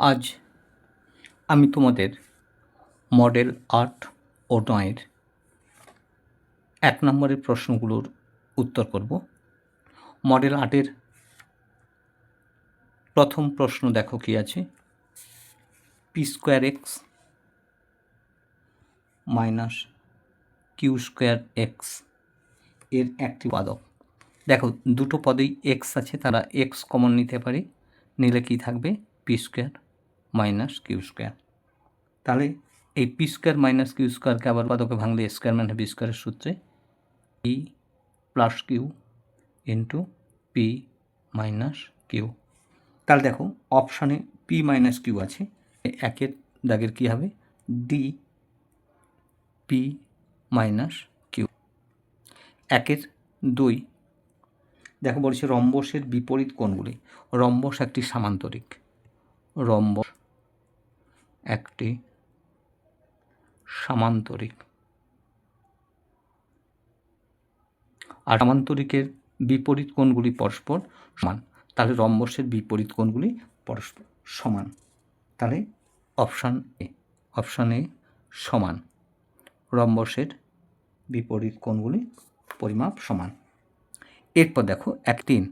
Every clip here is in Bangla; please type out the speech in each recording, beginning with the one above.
আজ আমি তোমাদের মডেল ৮ ও ৯-এর ১ নম্বরের প্রশ্নগুলোর উত্তর করব। মডেল ৮-এর প্রথম প্রশ্ন দেখো কি আছে, p² x minus q² x এর একটি উৎপাদক। দেখো দুটো পদেই x আছে, তারা x কমন নিতে পারি, নিলে কি থাকবে p² মাইনাস q²। তাহলে এই p² মাইনাস q²কে আবার উৎপাদকে ভাঙলে a² মানে b² সূত্রে p plus q into p minus q. তাহলে দেখো অপশানে পি মাইনাস কিউ আছে, একের দাগের কী হবে ডি পি মাইনাস কিউ। একের ২ দেখো বলছে রম্বসের বিপরীত কোণগুলি। রম্বস একটি সামান্তরিক, রম্বস একটি সামান্তরিক, আর সামান্তরিকের বিপরীত কোণগুলি পরস্পর সমান। তাহলে রম্বসের বিপরীত কোণগুলি পরস্পর সমান। তাহলে অপশান এ সমান, রম্বসের বিপরীত কোণগুলি পরিমাপ সমান। এরপর দেখো ১/৩।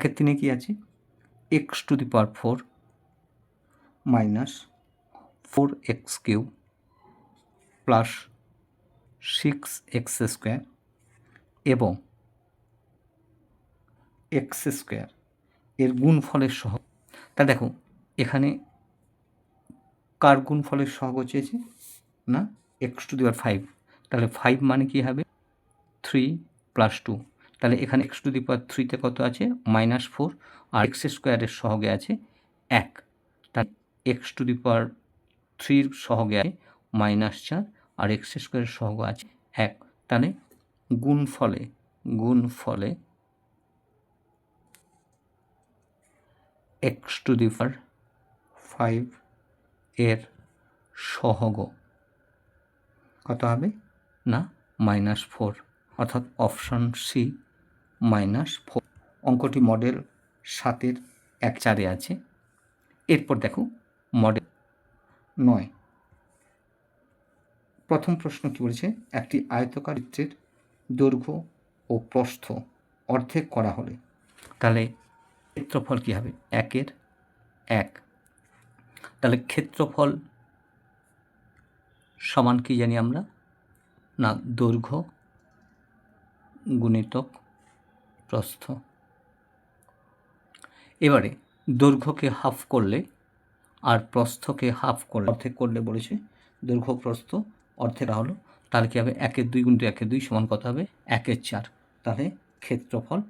১/৩ কি আছে, x⁴ minus 4x³ plus 6x² এবং x² এর গুণফলের সহগ। তা দেখো এখানে কার গুণফলের সহগ চেয়েছে না x⁵, তাহলে 5 মানে কি হবে 3 প্লাস 2। তাহলে এখানে x⁵ কত আছে -4, আর x² সহগে আছে 1। তাহলে x⁵ সহগে আছে -4 আর x² সহগ আছে 1। তাহলে গুণফলে x⁵ এর সহগ কত হবে না -4, অর্থাৎ অপশান সি -4। অঙ্কটি মডেল ৭-এর ১/৪-এ আছে। এরপর দেখো মডেল ৯। প্রথম প্রশ্ন কি বলেছে, একটি আয়তকার চিত্রের দৈর্ঘ্য ও প্রস্থ অর্ধেক করা হলে তাহলে ক্ষেত্রফল কী হবে 1/1। তাহলে ক্ষেত্রফল সমান কি জানি আমরা না দৈর্ঘ্য গুণিতক প্রস্থ। এবারে দৈর্ঘ্যকে হাফ করলে আর প্রস্থকে হাফ করলে অর্ধেক করলে বলেছে দৈর্ঘ্য প্রস্থ অর্ধেক হলো, তাহলে কী হবে 1/2 গুণিত 1/2 সমান কত হবে 1/4। তাহলে ক্ষেত্রফল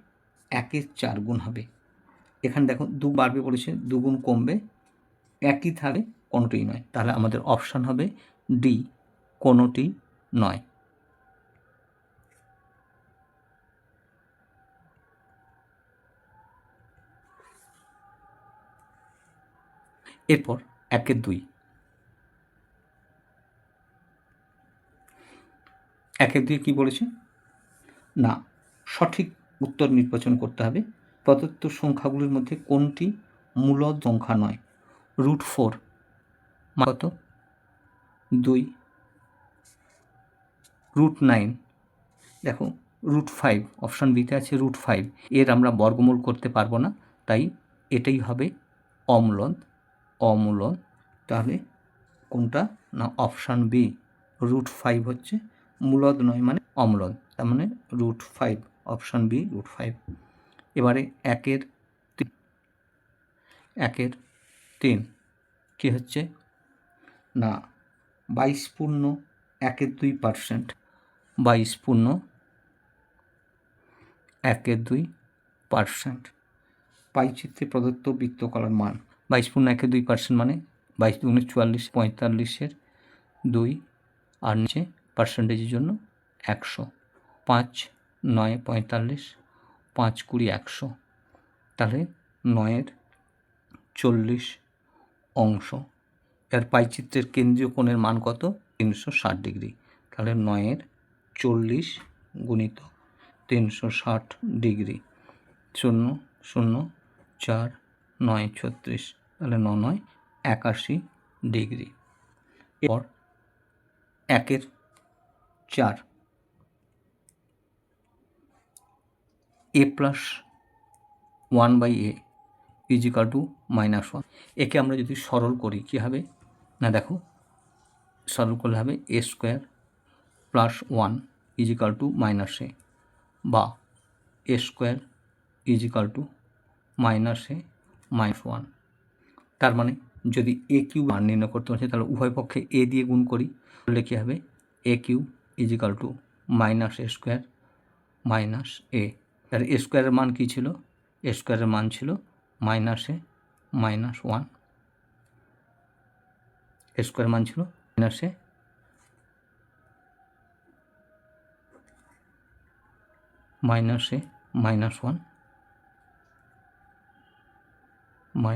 1/4 গুণ হবে। এখানে দেখো 2 বাড়বে বলেছে, 2 গুণ কমবে, একই থাকে কোনোটিই নয়। তাহলে আমাদের অপশান হবে ডি কোনোটি নয়। এরপর 1/2। 1/2 কী বলেছে না সঠিক উত্তর নির্বাচন করতে হবে। প্রদত্ত সংখ্যাগুলির মধ্যে কোনটি মূলদ সংখ্যা নয়। √4 কত 2, √9 দেখো √5 অপশান বিতে আছে √5, এর আমরা বর্গমূল করতে পারবো না, তাই এটাই হবে অমূলদ। তাহলে কোনটা না অপশান বি √5 হচ্ছে মূলদ নয় মানে অমূলদ, তার মানে √5 অপশান বি √5। এবারে 1/3 কী হচ্ছে না 22.12%, 22.12%। পাইচিত্রে প্রদত্ত বৃত্তকলার মান 22.12% মানে 22 × 44 45-এর 2 আর নিচে পার্সেন্টেজের জন্য 100। 5 9 45, 5 20 100। তাহলে 9-এর 40 অংশ। এর পাইচিত্রের কেন্দ্রীয় কোণের মান কত 360 ডিগ্রি। তাহলে 9-এর 40 গুণিত 360 ডিগ্রি 0 0 4 9 36, তাহলে 9 9 81 ডিগ্রি। এরপর 1 4 a plus 1/a is equal two -1। একে আমরা যদি সরল করি কী হবে না, দেখো সরল করলে হবে a square plus 1 is equal to -a, বা a square is equal to -a -1। তার মানে যদি a কিউব মান নির্ণয় করতে হচ্ছে তাহলে উভয় পক্ষে a দিয়ে গুণ করি, তাহলে কী হবে a cube is equal to -a square -a। তাহলে a স্কোয়ারের মান কী ছিল? a স্কোয়ারের মান ছিল -a -1। a স্কোয়ারের মান ছিল -a -1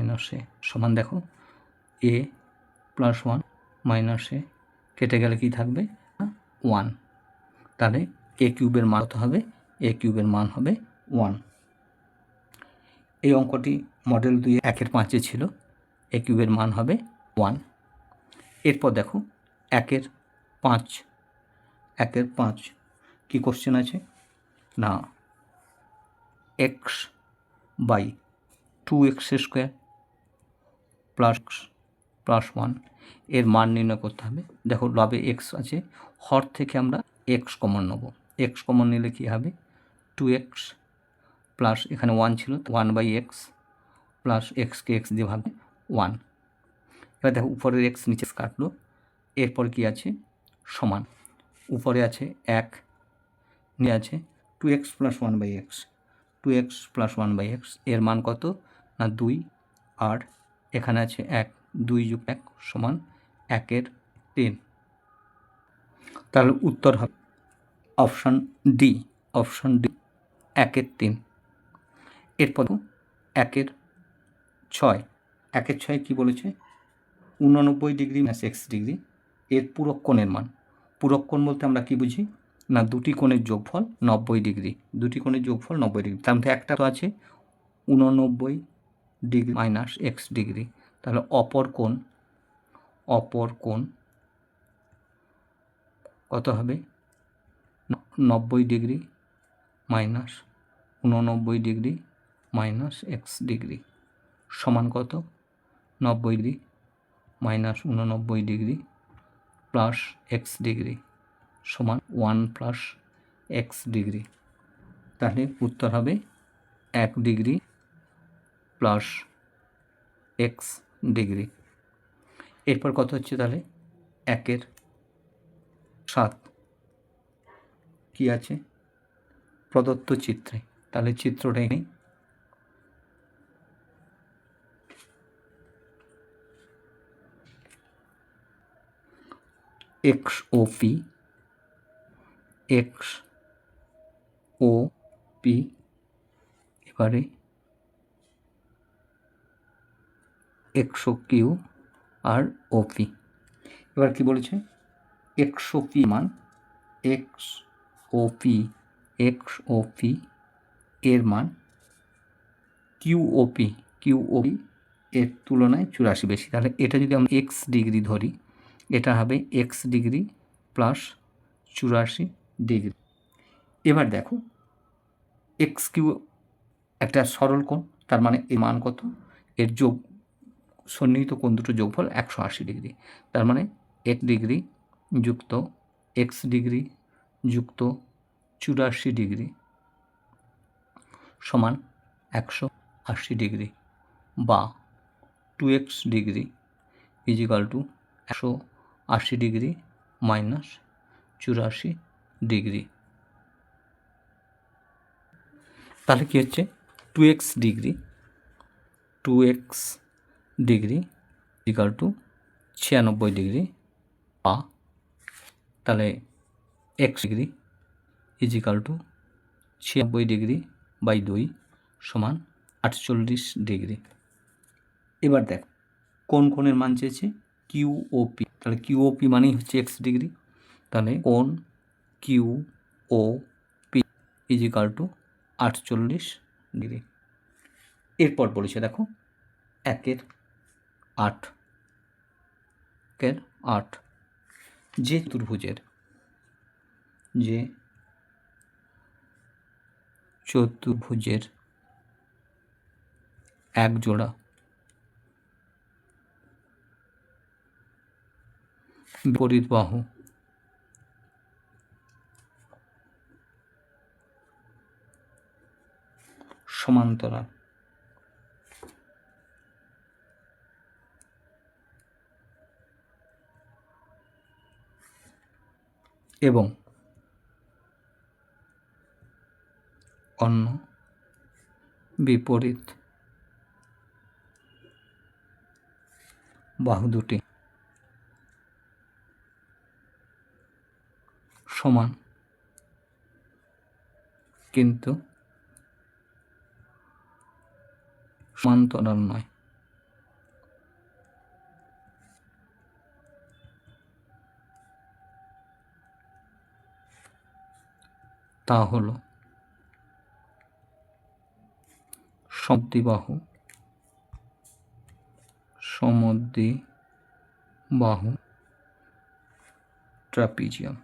-a সমান, দেখো a প্লাস 1 -a কেটে গেলে কি থাকবে? 1। তাহলে a কিউবের মান কত হবে? a কিউবের মান হবে 1। এই অঙ্কটি মডেল 2 1 5 ছিল, a কিউবের মান হবে 1। এরপর দেখো 1 5 কী কোশ্চেন আছে না, x by 2x square plus 1 এর মান নির্ণয় করতে হবে। দেখো লবে x আছে, হর থেকে আমরা x কমন নেব। x কমন নিলে কী হবে? 2x প্লাস এখানে 1 ছিল 1/x প্লাস এক্সকে x দিয়ে ভাগে 1। এবার দেখো উপরের x নিচে কাটলো। এরপর কি আছে? সমান, উপরে আছে 1, নিয়ে আছে 2x plus 1/x, 2x plus 1/x এর মান কত না 2, আর এখানে আছে 1, 2 + 1 সমান 1/3। তাহলে উত্তর হবে অপশান ডি 1/3। এরপর 1/6, 1/6 কী বলেছে? 89 ডিগ্রি - x ডিগ্রি এর পূরক কোণের মান। পূরক কোণ বলতে আমরা কি বুঝি না, দুটি কোণের যোগফল 90 ডিগ্রি, দুটি কোণের যোগফল 90 ডিগ্রি। তার মধ্যে একটা তো আছে 89 ডিগ্রি - x ডিগ্রি, তাহলে অপর কোণ কত হবে? 90 ডিগ্রি - 89 ডিগ্রি - x ডিগ্রি সমান কত? 90 degree - 89 degree plus x degree সমান 1 প্লাস x ডিগ্রি। তাহলে উত্তর হবে 1 ডিগ্রি প্লাস x ডিগ্রি। এরপর কত হচ্ছে তাহলে? 1/7 কি আছে প্রদত্ত চিত্রে? তাহলে চিত্রটা নেই, XOP এবারে XOQ আর OP। এবার কি বলেছে? XOP মান XOP এর মান QOP এর তুলনায় 84 বেশি। তাহলে এটা যদি আমরা x ডিগ্রি ধরি, এটা হবে x ডিগ্রি প্লাস 84 ডিগ্রি। এবার দেখো XQ একটা সরল কোণ, তার মানে এর মান কত? এর যোগ সন্নিহিত কোণ দুটো যোগফল 180 ডিগ্রি। তার মানে 1 ডিগ্রি যুক্ত x ডিগ্রি যুক্ত 84 ডিগ্রি সমান 180 ডিগ্রি, বা 2x degree is equal to 180 degree minus 84 degree. তাহলে কী হচ্ছে? 2x degree is equal to 96 degree, বা তাহলে x degree is equal to 96 degree by 2 সমান 48 ডিগ্রি। এবার দেখ কোন কোণের মান চেয়েছে? QOP। তাহলে QOP মানেই হচ্ছে x ডিগ্রি, তাহলে কোণ QOP ইজিক্যাল টু 48 ডিগ্রি। এরপর বলেছে দেখো একের 8 একের 8 যে চতুর্ভুজের এক জোড়া বিপরীত বাহু সমান্তরাল এবং অন্য বিপরীত বাহু দুটি সমান কিন্তু সমান্তরাল নয়। তা হল সমদ্বিবাহু ট্রাপিজিয়াম।